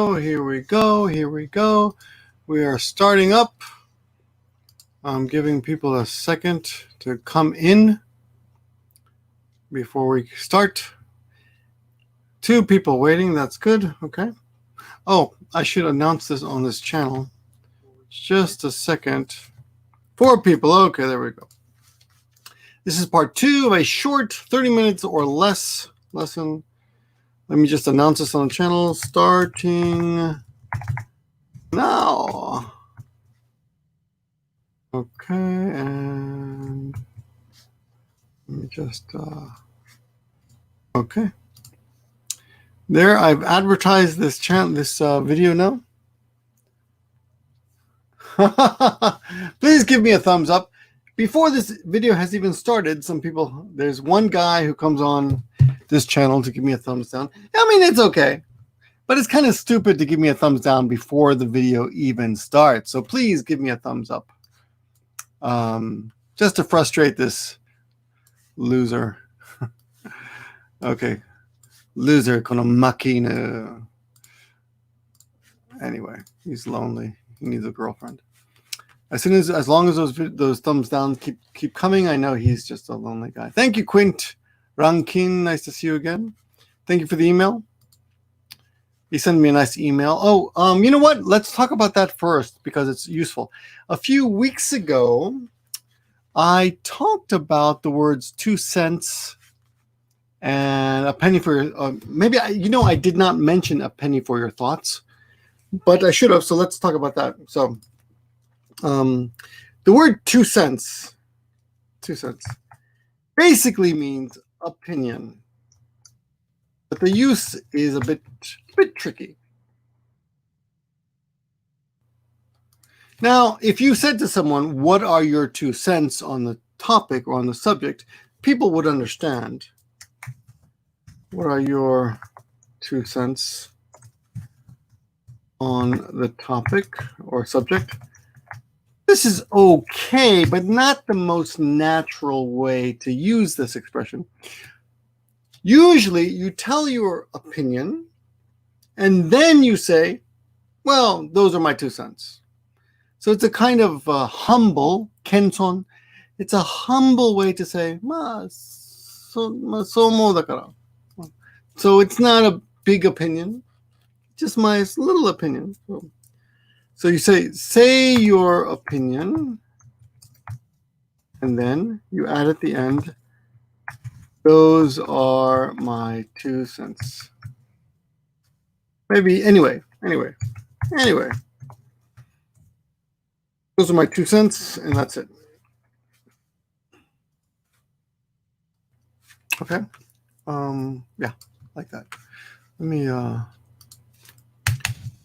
go. Here we go. Here we go. We are starting up. I'm giving people a second to come in before we start. 2 people waiting. That's good. Okay. Oh, I should announce this on this channel. Just a second. 4 people. Okay, there we go. This is part 2 of a short 30 minutes or less lesson. Let me just announce this on the channel. Starting now. Okay, and let me just, okay. There, I've advertised this channel, this video now. Please give me a thumbs up. Before this video has even started, there's one guy who comes on this channel to give me a thumbs down. I mean, it's okay, but it's kind of stupid to give me a thumbs down before the video even starts. So please give me a thumbs up. Just to frustrate this loser. Okay. Loser, kono makina. Anyway, he's lonely. He needs a girlfriend. As long as those thumbs down keep coming, I know he's just a lonely guy. Thank you, Quint Rankin. Nice to see you again. Thank you for the email. He sent me a nice email. Oh, you know what? Let's talk about that first because it's useful. A few weeks ago, I talked about the words 2 cents and a penny for your, maybe I did not mention a penny for your thoughts, but I should have. So let's talk about that. So, the word 2 cents, basically means opinion, but the use is a bit tricky. Now, if you said to someone, what are your 2 cents on the topic or on the subject, people would understand. What are your 2 cents on the topic or subject? This is okay, but not the most natural way to use this expression. Usually, you tell your opinion, and then you say, well, those are my 2 cents. So it's a kind of humble, kenson. It's a humble way to say, so it's not a big opinion, just my little opinion. So you say your opinion, and then you add at the end, those are my 2 cents. Maybe, anyway. Those are my 2 cents, and that's it. Okay. Yeah, like that. Let me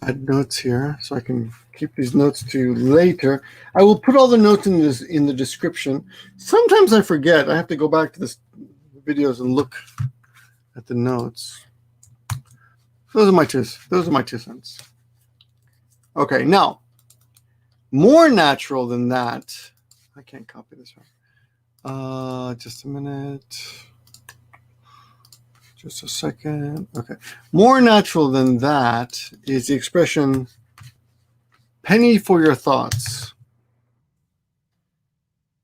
add notes here so I can keep these notes to you later. I will put all the notes in the description. Sometimes I forget. I have to go back to the videos and look at the notes. Those are my 2 cents. Okay, now, more natural than that, I can't copy this one. Just a minute. Just a second. Okay. More natural than that is the expression penny for your thoughts.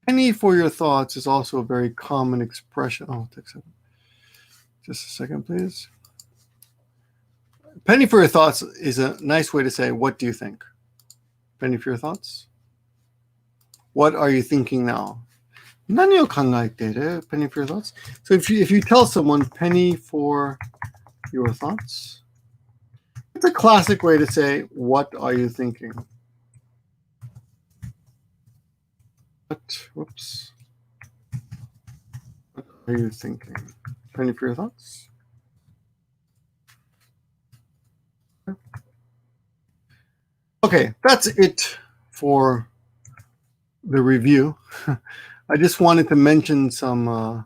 Penny for your thoughts is also a very common expression. Oh, take a second. Just a second, please. Penny for your thoughts is a nice way to say, what do you think? Penny for your thoughts. What are you thinking now? 何を考えている? Penny for your thoughts. So if you tell someone penny for your thoughts, it's a classic way to say, what are you thinking? What are you thinking? Penny for your thoughts. Okay, that's it for the review. I just wanted to mention some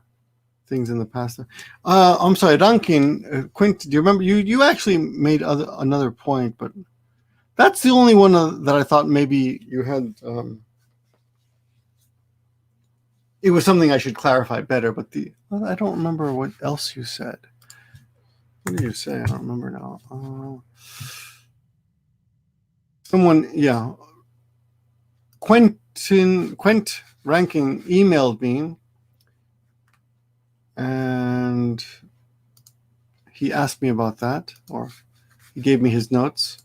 things in the past. I'm sorry, Rankin, Quint, do you remember? You actually made another point, but that's the only one that I thought maybe you had. It was something I should clarify better, but I don't remember what else you said. What did you say? I don't remember now. Someone, yeah. Quent Ranking emailed me, and he asked me about that, or he gave me his notes,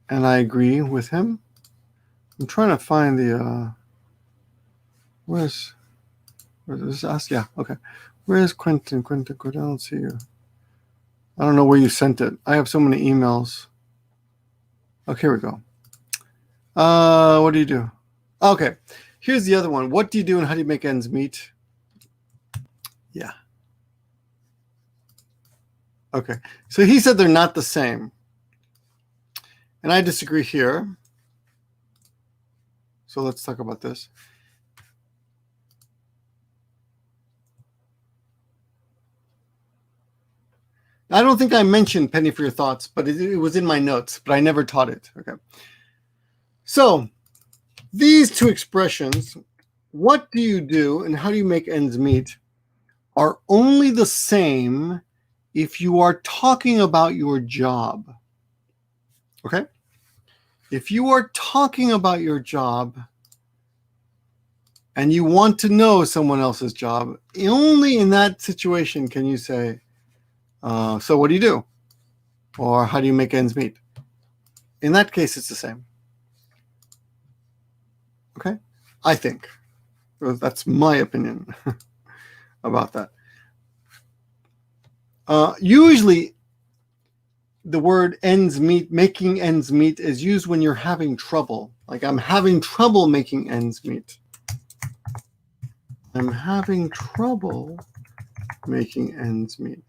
and I agree with him. I'm trying to find the where's this ask? Yeah, okay. Where's Quentin? I don't see you. I don't know where you sent it. I have so many emails. Okay, here we go. What do you do? Okay, here's the other one. What do you do and how do you make ends meet? Yeah. Okay, so he said they're not the same. And I disagree here. So let's talk about this. I don't think I mentioned penny for your thoughts, but it was in my notes, but I never taught it. Okay. So these two expressions, what do you do and how do you make ends meet, are only the same if you are talking about your job. Okay? If you are talking about your job and you want to know someone else's job, only in that situation can you say, so what do you do? Or how do you make ends meet? In that case, it's the same. Okay? I think. That's my opinion about that. Usually, the word ends meet, making ends meet, is used when you're having trouble. Like, I'm having trouble making ends meet. I'm having trouble making ends meet.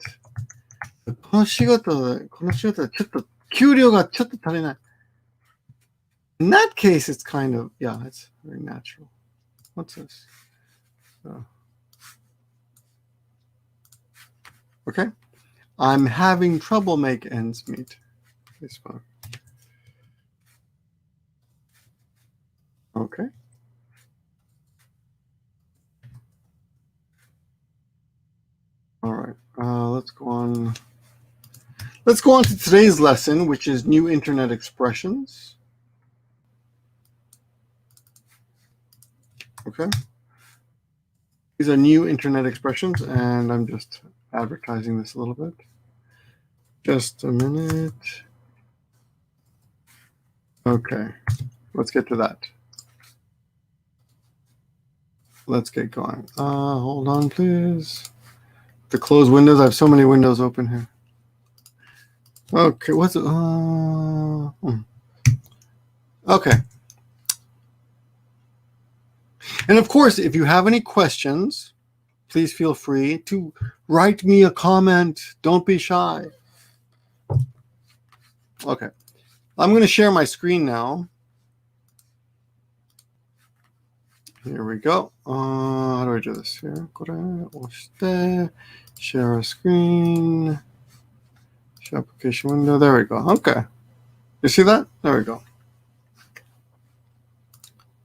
この仕事はちょっと給料がちょっと足りない。In that case, it's kind of, yeah, it's very natural. What's this? Okay. I'm having trouble make ends meet. This one. Okay. All right. Let's go on. Let's go on to today's lesson, which is new internet expressions. Okay. These are new internet expressions, and I'm just advertising this a little bit. Just a minute. Okay. Let's get to that. Let's get going. Hold on, please. To close windows. I have so many windows open here. Okay, what's it? Okay. And of course, if you have any questions, please feel free to write me a comment. Don't be shy. Okay. I'm going to share my screen now. Here we go. How do I do this here? Share a screen. Share application window. There we go. Okay. You see that? There we go.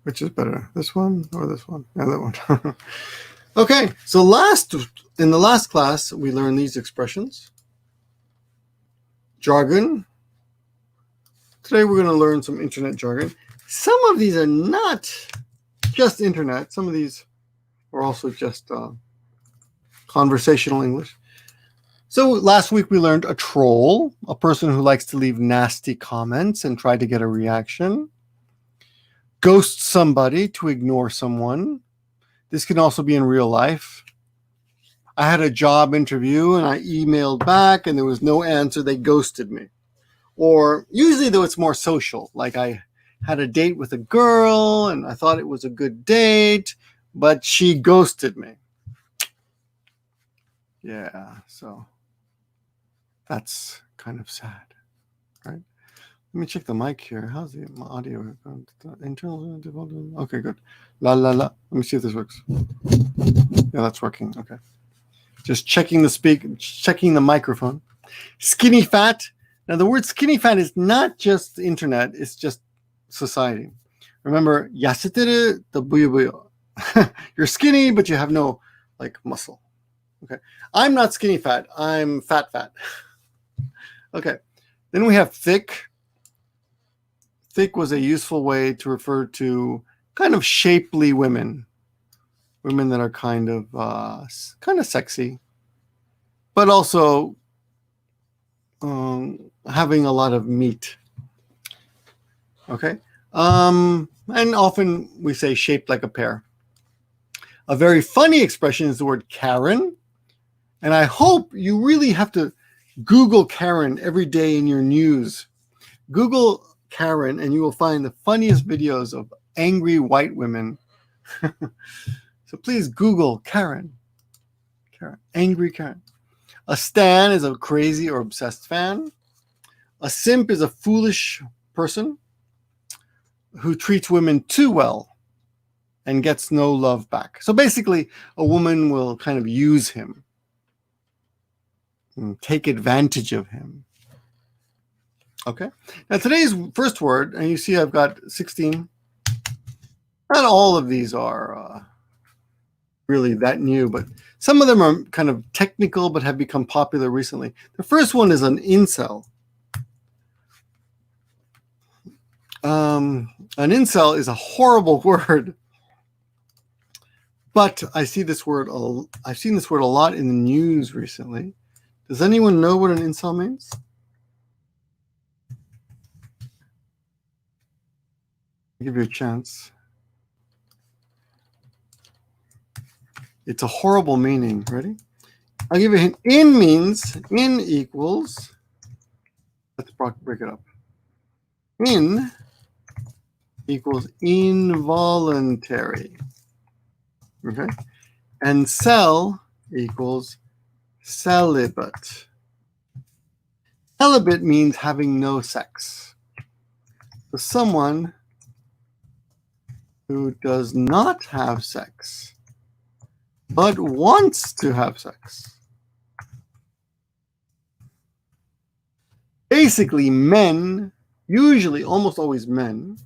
Which is better, this one or this one? Yeah, that one. Okay, so in the last class, we learned these expressions. Jargon. Today, we're going to learn some internet jargon. Some of these are not just internet. Some of these are also just conversational English. So last week, we learned a troll, a person who likes to leave nasty comments and try to get a reaction. Ghost somebody, to ignore someone. This can also be in real life. I had a job interview and I emailed back and there was no answer. They ghosted me. Or usually though it's more social. Like I had a date with a girl and I thought it was a good date, but she ghosted me. Yeah, so that's kind of sad, right? Let me check the mic here. How's the audio? Internal. Okay, good. La la la. Let me see if this works. Yeah, that's working. Okay. Just checking the microphone. Skinny fat. Now the word skinny fat is not just the internet. It's just society. Remember, yaseteru the buyo buyo. You're skinny, but you have no like muscle. Okay. I'm not skinny fat. I'm fat fat. Okay. Then we have thick. thick was a useful way to refer to kind of shapely women that are kind of sexy, but also having a lot of meat. Okay. And often we say shaped like a pear. A very funny expression is the word Karen. And I hope you really have to Google Karen every day in your news. Google Karen and you will find the funniest videos of angry white women. So please Google Karen. Karen. Angry Karen. A stan is a crazy or obsessed fan. A simp is a foolish person who treats women too well and gets no love back. So basically, a woman will kind of use him, and take advantage of him. Okay. Now today's first word, and you see I've got 16. Not all of these are really that new, but some of them are kind of technical but have become popular recently. The first one is an incel. An incel is a horrible word, but I've seen this word a lot in the news recently. Does anyone know what an incel means? I'll give you a chance. It's a horrible meaning. Ready? I'll give you a hint. In equals, let's break it up. In equals involuntary. Okay? And cell equals celibate. Celibate means having no sex. So someone who does not have sex but wants to have sex. Basically, men, usually almost always men,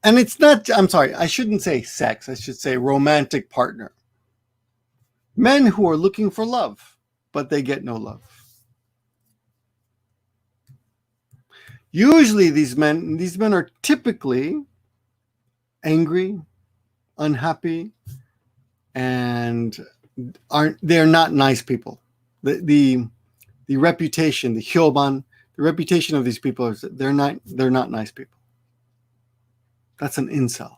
and it's not, I'm sorry, I shouldn't say sex, I should say romantic partner. Men who are looking for love, but they get no love. Usually these men are typically angry, unhappy, and they're not nice people. The reputation, the hyoban, the reputation of these people is that they're not nice people. That's an incel.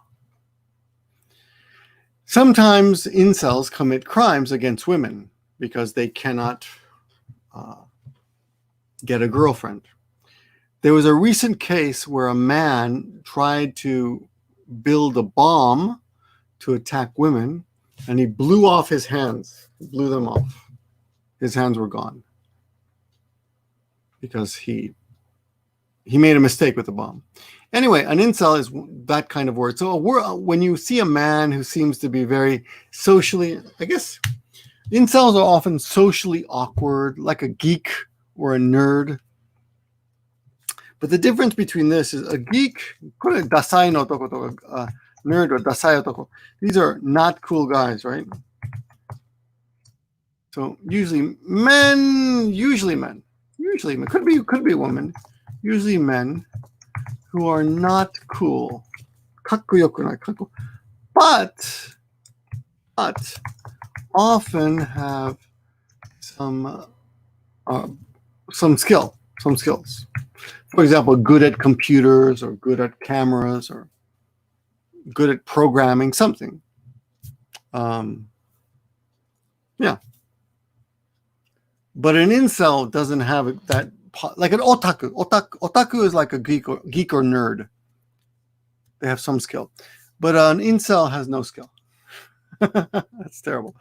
Sometimes incels commit crimes against women because they cannot get a girlfriend. There was a recent case where a man tried to build a bomb to attack women, and he blew off his hands. He blew them off. His hands were gone because he made a mistake with the bomb. Anyway, an incel is that kind of word. So when you see a man who seems to be very socially, I guess, incels are often socially awkward, like a geek or a nerd. But the difference between this is a geek, dasai no otoko to nerd or dasai otoko. These are not cool guys, right? So usually men, could be a woman, usually men who are not cool, but often have some skills. For example, good at computers or good at cameras or good at programming something. Yeah. But an incel doesn't have that, like an otaku. Otaku is like a geek or nerd. They have some skill. But an incel has no skill. That's terrible.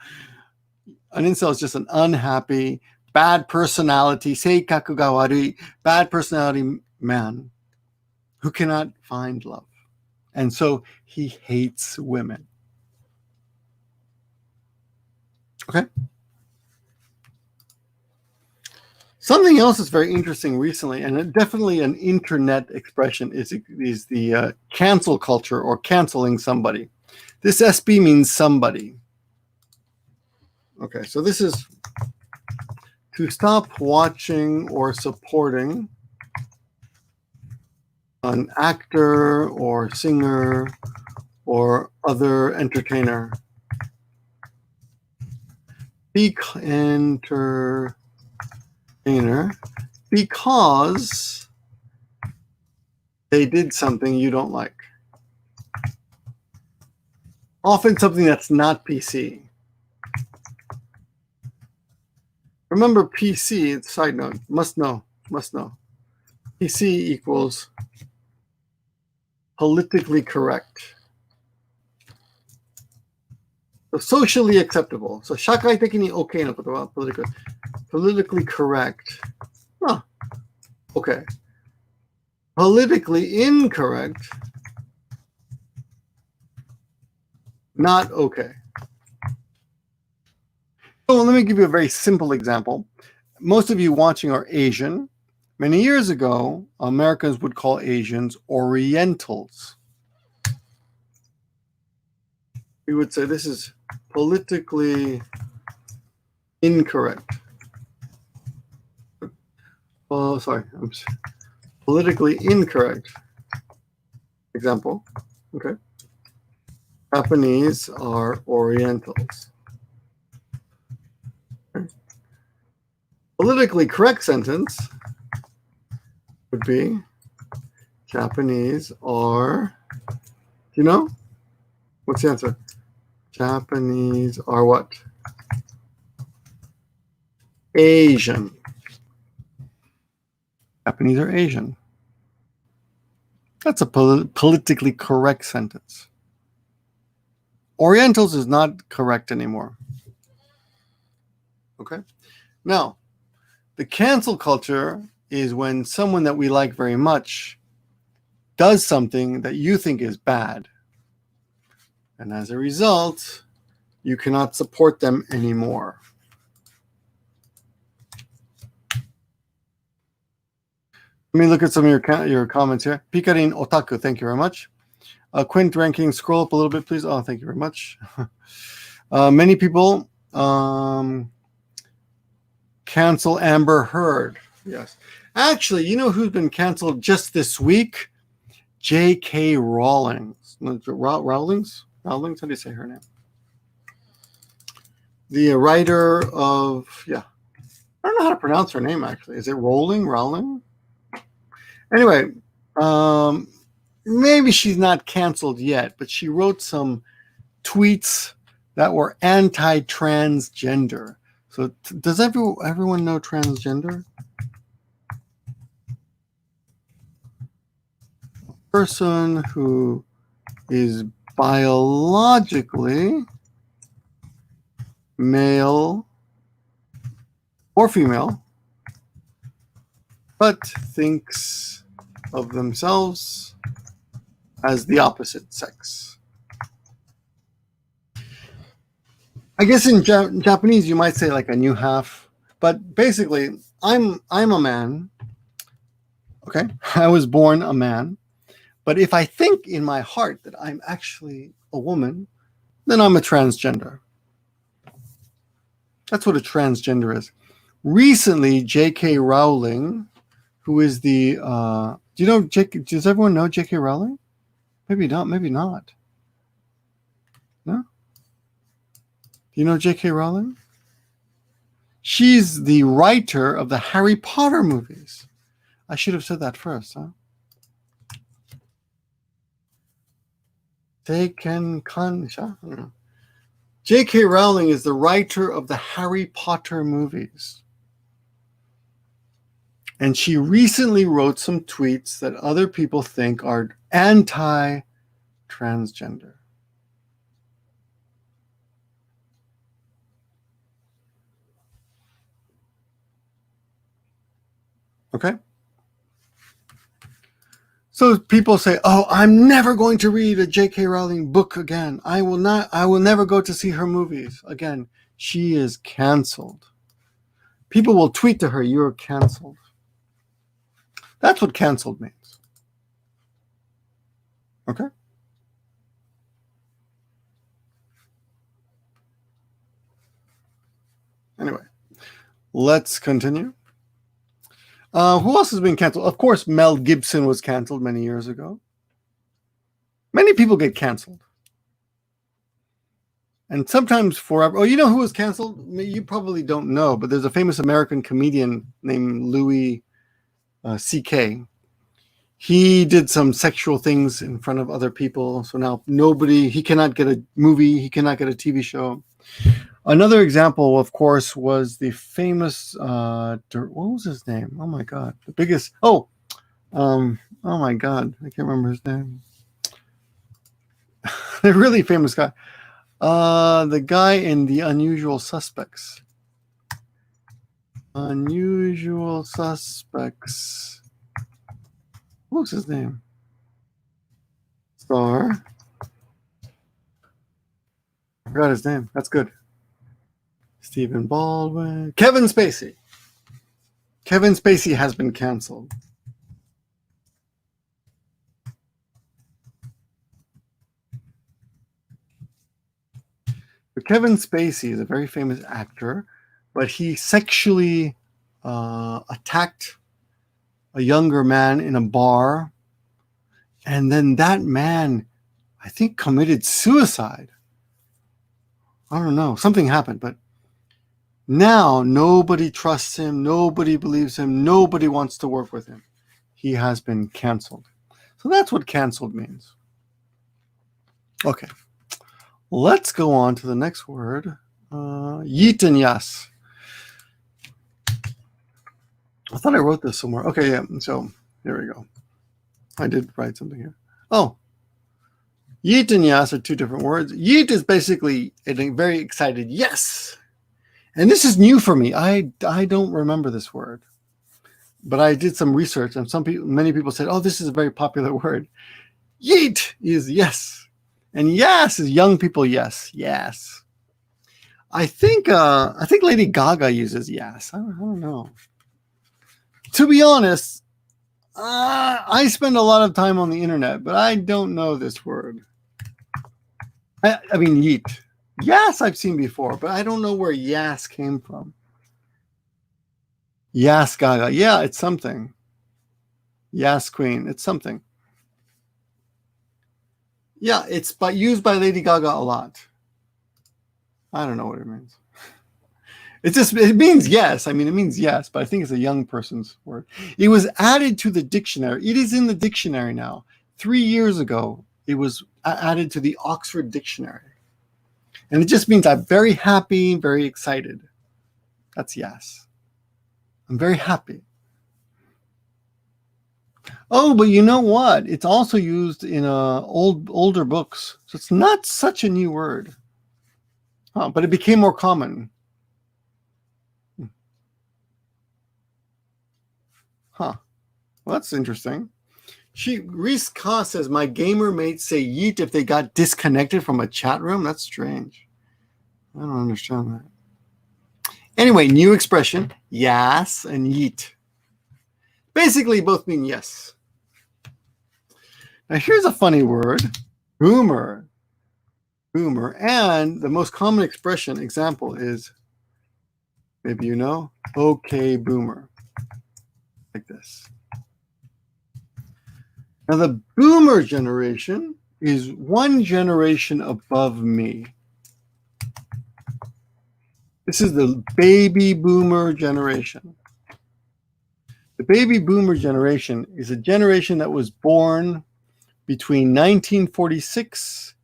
An incel is just an unhappy, bad personality, seikaku ga warui, bad personality man who cannot find love. And so he hates women. Okay? Something else that's very interesting recently, and definitely an internet expression, is the cancel culture or canceling somebody. This SB means somebody. Okay, so this is to stop watching or supporting an actor or singer or other entertainer. Entertainer because they did something you don't like. Often something that's not PC. Remember PC, side note, must know. PC equals politically correct. So socially acceptable. So 社会的に OK のことは politically correct. Huh. Okay. Politically incorrect. Not okay. So let me give you a very simple example. Most of you watching are Asian. Many years ago, Americans would call Asians Orientals. We would say this is politically incorrect. Oh, sorry. I'm politically incorrect. Example. Okay. Japanese are Orientals. Okay. Politically correct sentence would be Japanese are, do you know? What's the answer? Japanese are what? Asian. Japanese are Asian. That's a politically correct sentence. Orientals is not correct anymore. Okay? Now, the cancel culture is when someone that we like very much does something that you think is bad. And as a result, you cannot support them anymore. Let me look at some of your comments here. Pikarin Otaku, thank you very much. Quint ranking, scroll up a little bit, please. Oh, thank you very much. Many people cancel Amber Heard. Yes. Actually, you know who's been canceled just this week? J.K. Rowlings. Rowlings? How do you say her name? The writer of, I don't know how to pronounce her name, actually. Is it Rowling? Anyway, maybe she's not canceled yet, but she wrote some tweets that were anti-transgender. So does everyone know transgender? A person who is biologically male or female, but thinks of themselves as the opposite sex. I guess in Japanese you might say like a new half, but basically I'm a man. Okay, I was born a man, but if I think in my heart that I'm actually a woman, then I'm a transgender. That's what a transgender is. Recently, J.K. Rowling, who is the does everyone know J.K. Rowling? Maybe not. No? Do you know J.K. Rowling? She's the writer of the Harry Potter movies. I should have said that first, huh? J.K. Rowling is the writer of the Harry Potter movies. And she recently wrote some tweets that other people think are anti-transgender. Okay? So people say, "Oh, I'm never going to read a J.K. Rowling book again. I will never go to see her movies again." She is canceled. People will tweet to her, "You're canceled." That's what canceled means. Okay? Anyway, let's continue. Who else has been canceled? Of course, Mel Gibson was canceled many years ago. Many people get canceled. And sometimes forever. Oh, you know who was canceled? You probably don't know, but there's a famous American comedian named Louis C.K. He did some sexual things in front of other people. So now he cannot get a movie. He cannot get a TV show. Another example, of course, was the famous, what was his name? Oh my God. The biggest, oh my God. I can't remember his name. The really famous guy. The guy in The Unusual Suspects. Unusual Suspects. What was his name? Star. I forgot his name. That's good. Stephen Baldwin. Kevin Spacey. Kevin Spacey has been canceled. But Kevin Spacey is a very famous actor, but he sexually attacked a younger man in a bar. And then that man, I think, committed suicide. I don't know. Something happened, but now nobody trusts him. Nobody believes him. Nobody wants to work with him. He has been canceled. So that's what canceled means. Okay. Let's go on to the next word. Yeet and yas. I thought I wrote this somewhere. Okay, yeah. So here we go. I did write something here. Oh. Yeet and yas are two different words. Yeet is basically a very excited yes. And this is new for me. I don't remember this word. But I did some research, and many people said, oh, this is a very popular word. Yeet is yes. And yes is young people yes. Yes. I think Lady Gaga uses yes. I don't know. To be honest, I spend a lot of time on the internet, but I don't know this word. I mean, yeet. Yes, I've seen before, but I don't know where yes came from. Yes, Gaga. Yeah, it's something. Yes, Queen. It's something. Yeah, it's used by Lady Gaga a lot. I don't know what it means. It means yes. I mean, it means yes, but I think it's a young person's word. It was added to the dictionary. It is in the dictionary now. 3 years ago, it was added to the Oxford Dictionary. And it just means I'm very happy, very excited. That's yes. I'm very happy. Oh, but you know what? It's also used in older books. So it's not such a new word. But it became more common. Huh. Well, that's interesting. Reese Ka says, my gamer mates say yeet if they got disconnected from a chat room. That's strange. I don't understand that. Anyway, new expression, yes and yeet. Basically, both mean yes. Now, here's a funny word, boomer. Boomer. And the most common example is, maybe you know, okay, boomer. Like this. Now, the boomer generation is one generation above me. This is the baby boomer generation. The baby boomer generation is a generation that was born between 1946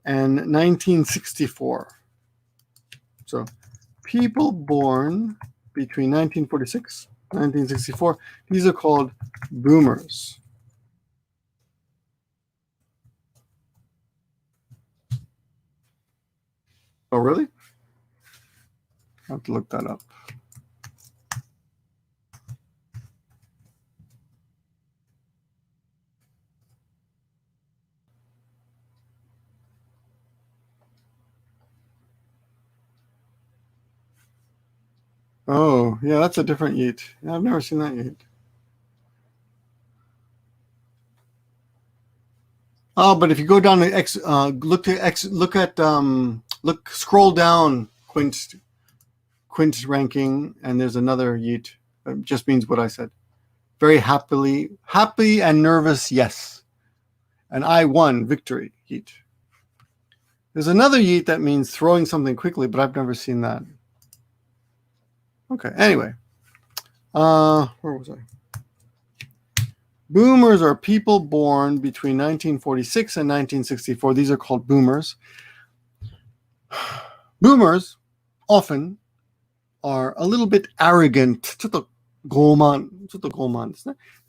and 1964. So people born between 1946 and 1964, these are called boomers. Oh, really? I have to look that up. Oh, yeah, that's a different yeet. Yeah, I've never seen that yeet. Oh, but if you go down to scroll down Quint's ranking, and there's another yeet. It just means what I said. Very happy and nervous, yes. And I won, victory, yeet. There's another yeet that means throwing something quickly, but I've never seen that. Okay, anyway. Where was I? Boomers are people born between 1946 and 1964. These are called boomers. Boomers often are a little bit arrogant. They're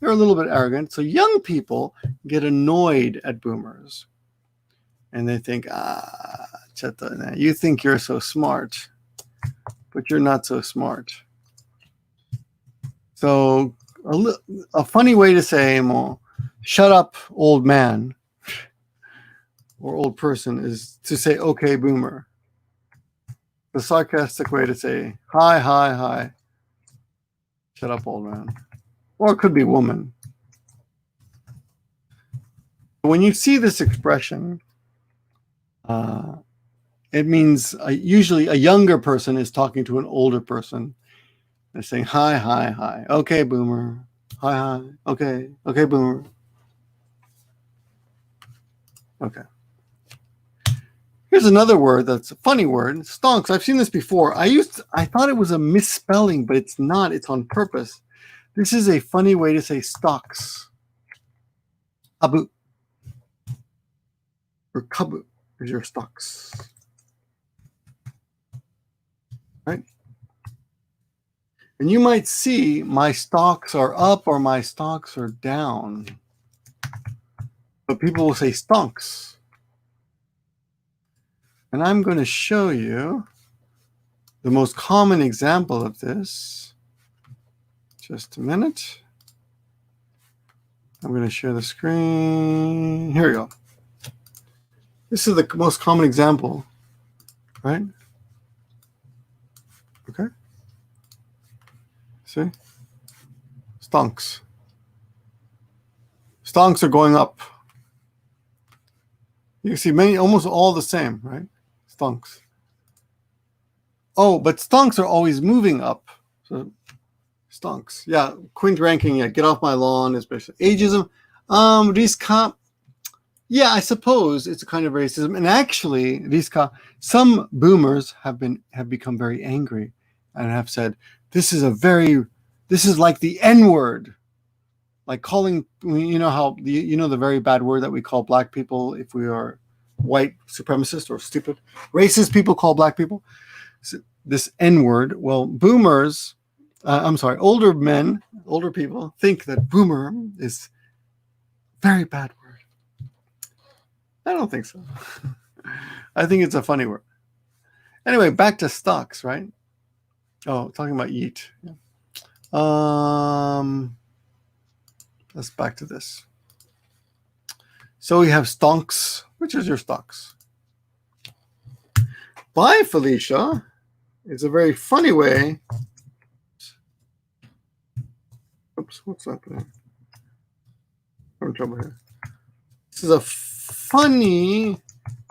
a little bit arrogant. So young people get annoyed at boomers. And they think, you think you're so smart, but you're not so smart. So a funny way to say, shut up, old man, or old person, is to say, okay, boomer. The sarcastic way to say, hi, shut up, old man. Or it could be woman. When you see this expression, it means usually a younger person is talking to an older person. They're saying, hi. Okay, boomer. Hi. Okay, boomer. Okay. Here's another word that's a funny word. Stonks. I've seen this before. I thought it was a misspelling, but it's not. It's on purpose. This is a funny way to say stocks. Abu. Or kabu is your stocks. Right? And you might see my stocks are up or my stocks are down. But people will say stonks. And I'm going to show you the most common example of this. Just a minute. I'm going to share the screen. Here we go. This is the most common example, right? Okay. See? Stonks. Stonks are going up. You can see almost all the same, right? Stonks. Oh, but stonks are always moving up. So stonks. Yeah, Quint ranking, yeah, get off my lawn, especially ageism. Riska. Yeah, I suppose it's a kind of racism. And actually, Riska, some boomers have become very angry and have said, this is like the N-word. Like calling, the very bad word that we call black people if we are white supremacist or stupid. Racist people call black people. So this N-word. Well, boomers, older people think that boomer is very bad word. I don't think so. I think it's a funny word. Anyway, back to stocks, right? Oh, talking about yeet. Yeah. Let's back to this. So we have stonks. Which is your stocks? Bye, Felicia. It's a very funny way. Oops, what's happening? I'm in trouble here. This is a funny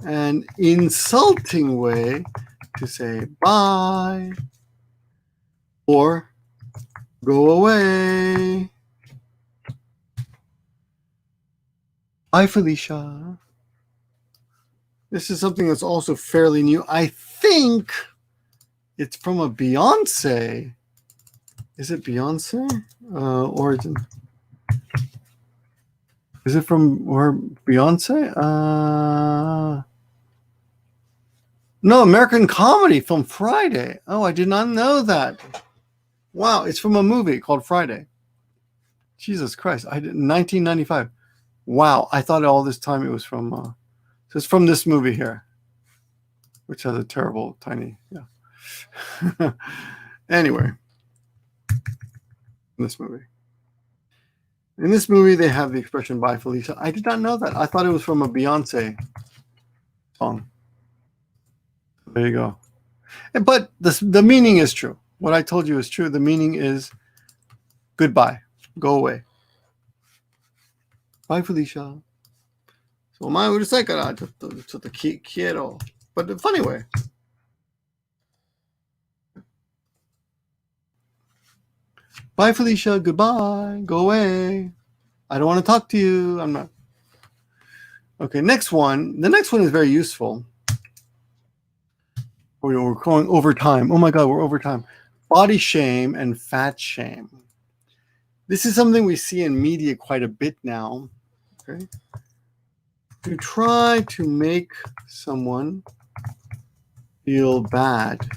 and insulting way to say bye or go away. Bye, Felicia. This is something that's also fairly new. I think it's from a Beyonce. Is it Beyonce? Origin. Is it from Beyonce? No, American Comedy from Friday. Oh, I did not know that. Wow, it's from a movie called Friday. Jesus Christ. 1995. Wow, I thought all this time it was from it's from this movie here, which has a terrible tiny, yeah. Anyway, in this movie, they have the expression "Bye, Felicia." I did not know that. I thought it was from a Beyonce song. There you go. But the meaning is true. What I told you is true. The meaning is goodbye. Go away. Bye, Felicia. So, お前うるさいからちょっと消えろ. But in a funny way. Bye, Felicia. Goodbye. Go away. I don't want to talk to you. I'm not. Okay, next one. The next one is very useful. We're going over time. Oh my God, we're over time. Body shame and fat shame. This is something we see in media quite a bit now. Okay, to try to make someone feel bad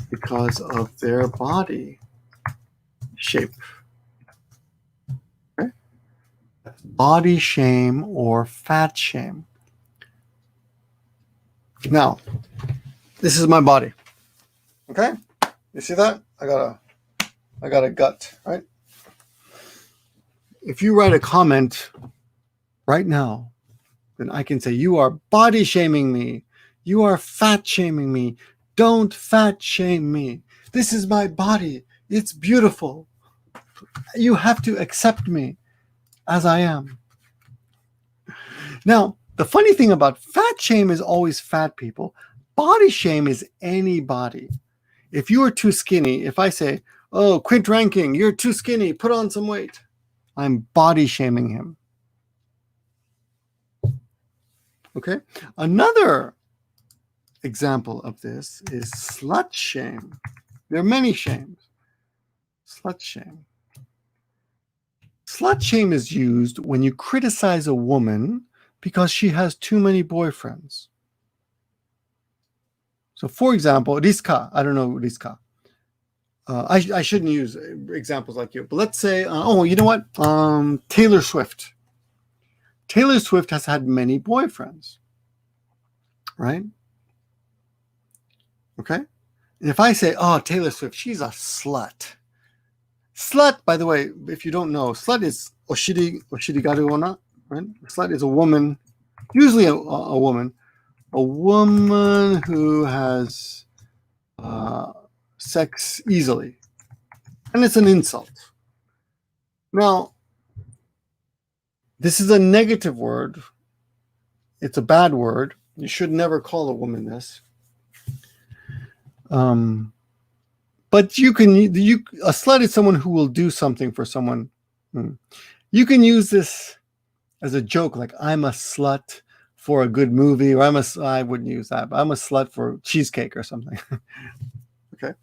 because of their body shape. Okay? Body shame or fat shame. Now, this is my body. Okay? You see that? I got a gut, right? If you write a comment right now, then I can say, you are body shaming me. You are fat shaming me. Don't fat shame me. This is my body. It's beautiful. You have to accept me as I am. Now, the funny thing about fat shame is always fat people. Body shame is anybody. If you are too skinny, if I say, oh, Quint Ranking, you're too skinny, put on some weight, I'm body shaming him. Okay? Another example of this is slut shame. There are many shames. Slut shame. Slut shame is used when you criticize a woman because she has too many boyfriends. So, for example, Riska, I don't know Riska. I shouldn't use examples like you, but let's say, you know what? Taylor Swift. Taylor Swift has had many boyfriends, right? Okay? And if I say, oh, Taylor Swift, she's a slut. Slut, by the way, if you don't know, slut is oshirigaru onna, right? Slut is a woman, usually a woman who has sex easily. And it's an insult. Now, this is a negative word. It's a bad word. You should never call a woman this. But a slut is someone who will do something for someone. You can use this as a joke, like I'm a slut for a good movie, or I wouldn't use that, but I'm a slut for cheesecake or something. Okay.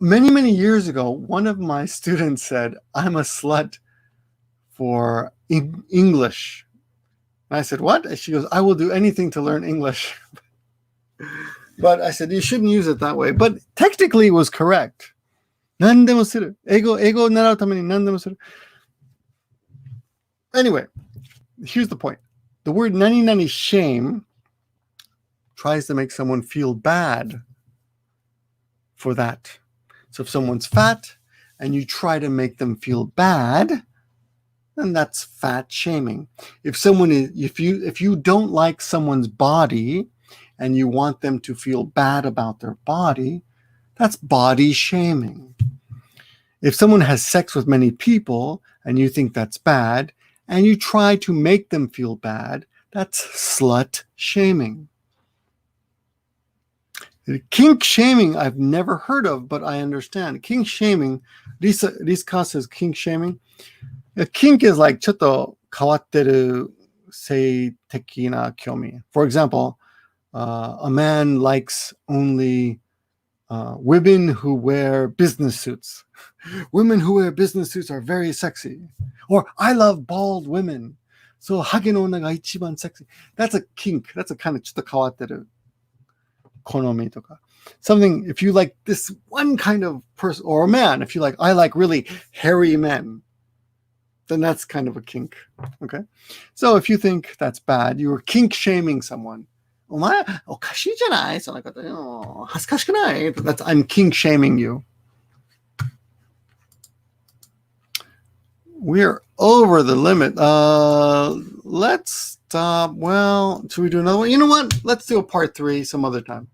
Many, many years ago, one of my students said, I'm a slut for English. And I said, what? And she goes, I will do anything to learn English. But I said, you shouldn't use it that way. But technically it was correct. 何でもする。英語を習うために何でもする。Anyway, here's the point. The word nani nani shame tries to make someone feel bad for that. So if someone's fat and you try to make them feel bad, then that's fat shaming. If you don't like someone's body and you want them to feel bad about their body, that's body shaming. If someone has sex with many people and you think that's bad, and you try to make them feel bad, that's slut shaming. Kink shaming, I've never heard of, but I understand. Kink shaming, Riska says kink shaming. Kink is like ちょっと変わってる性的な興味. For example, a man likes only women who wear business suits. Women who wear business suits are very sexy. Or I love bald women. So hage no onna ga ichiban sexy. That's a kink. That's a kind of ちょっと変わってる konomi toka. Something, if you like this one kind of person, or a man, if you like, I like really hairy men, then that's kind of a kink. Okay? So if you think that's bad, you are kink shaming someone. お前、おかしいじゃない？そんなことよ。恥ずかしくない？ That's, I'm kink shaming you. We're over the limit. Let's stop. Well, should we do another one? You know what? Let's do a part 3 some other time.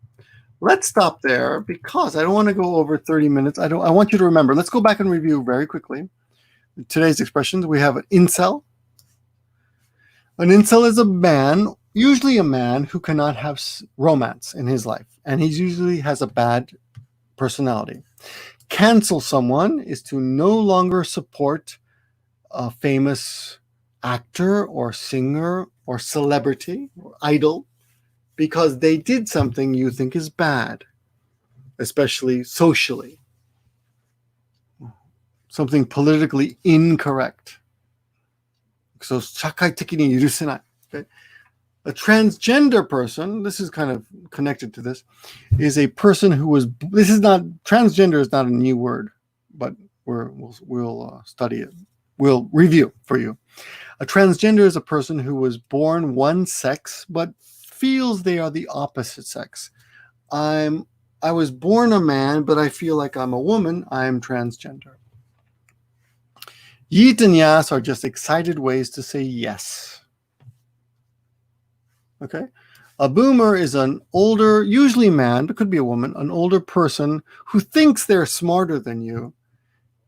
Let's stop there because I don't want to go over 30 minutes. I want you to remember. Let's go back and review very quickly. Today's expressions. We have an incel. An incel is a man, usually a man who cannot have romance in his life, and he usually has a bad personality. cancel someone is to no longer support a famous actor or singer or celebrity or idol because they did something you think is bad, especially socially, something politically incorrect. So 社会的に許せない. Okay? A transgender person, this is kind of connected to this, is a person who was, this is not, transgender is not a new word, but we'll study it. We'll review for you. A transgender is a person who was born one sex, but feels they are the opposite sex. I was born a man, but I feel like I'm a woman. I'm transgender. Yeet and yas are just excited ways to say yes. Okay. A boomer is an older, usually man, but could be a woman, an older person who thinks they're smarter than you.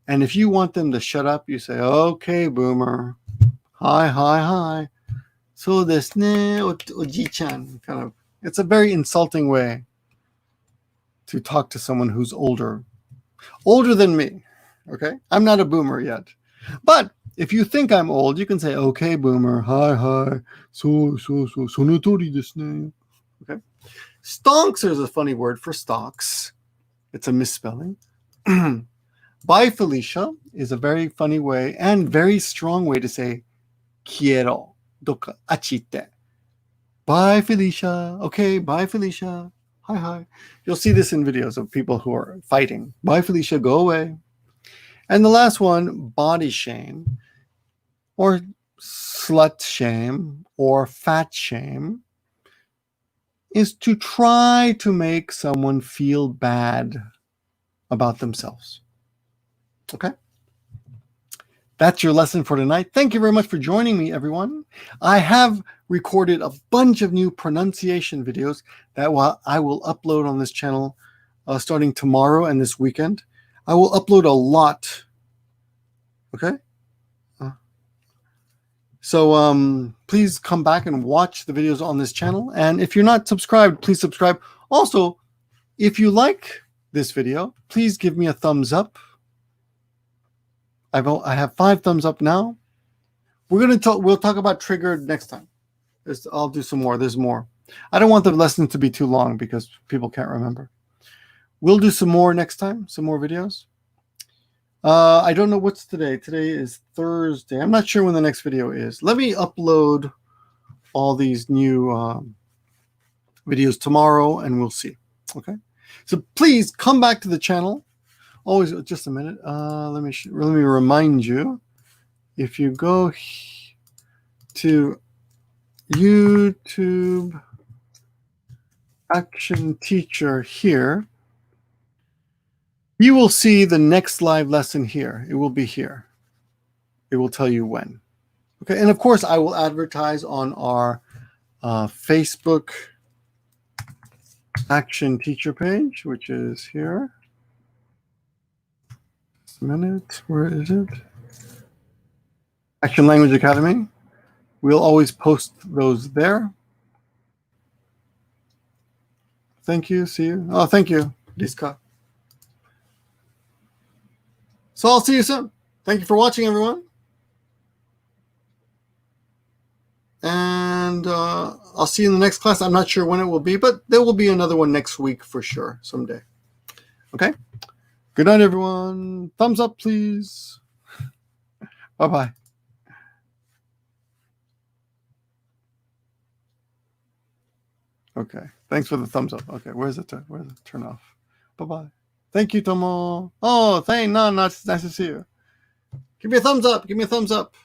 And if you want them to shut up, you say, okay, boomer. Hi. So desu ne, oji-chan. Kind of, it's a very insulting way to talk to someone who's older than me. Okay. I'm not a boomer yet. But if you think I'm old, you can say, okay, boomer. Hi. Sonotori desu ne. Okay. Stonks is a funny word for stocks. It's a misspelling. Bye, Felicia is a very funny way and very strong way to say quiero. Doka achite. Bye, Felicia. Okay, bye, Felicia. Hi. You'll see this in videos of people who are fighting. Bye, Felicia, go away. And the last one, body shame, or slut shame, or fat shame, is to try to make someone feel bad about themselves. Okay? That's your lesson for tonight. Thank you very much for joining me, everyone. I have recorded a bunch of new pronunciation videos that I will upload on this channel starting tomorrow and this weekend. I will upload a lot. Okay? So please come back and watch the videos on this channel. And if you're not subscribed, please subscribe. Also, if you like this video, please give me a thumbs up. I have 5 thumbs up now. We'll talk about triggered next time. I'll do some more. There's more. I don't want the lesson to be too long because people can't remember. We'll do some more next time, some more videos. I don't know what's today. Today is Thursday. I'm not sure when the next video is. Let me upload all these new videos tomorrow and we'll see. Okay. So please come back to the channel. Always, just a minute. Let me remind you. If you go to YouTube Action Teacher here, you will see the next live lesson here. It will be here. It will tell you when. Okay, and of course, I will advertise on our Facebook Action Teacher page, which is here. Just a minute. Where is it? Action Language Academy. We'll always post those there. Thank you. See you. Oh, thank you, Liska. So I'll see you soon. Thank you for watching, everyone. And I'll see you in the next class. I'm not sure when it will be, but there will be another one next week for sure, someday. Okay? Good night, everyone. Thumbs up, please. Bye-bye. Okay. Thanks for the thumbs up. Okay. Where's the turn off? Bye-bye. Thank you, Tomo. Oh, nice to see you. Give me a thumbs up. Give me a thumbs up.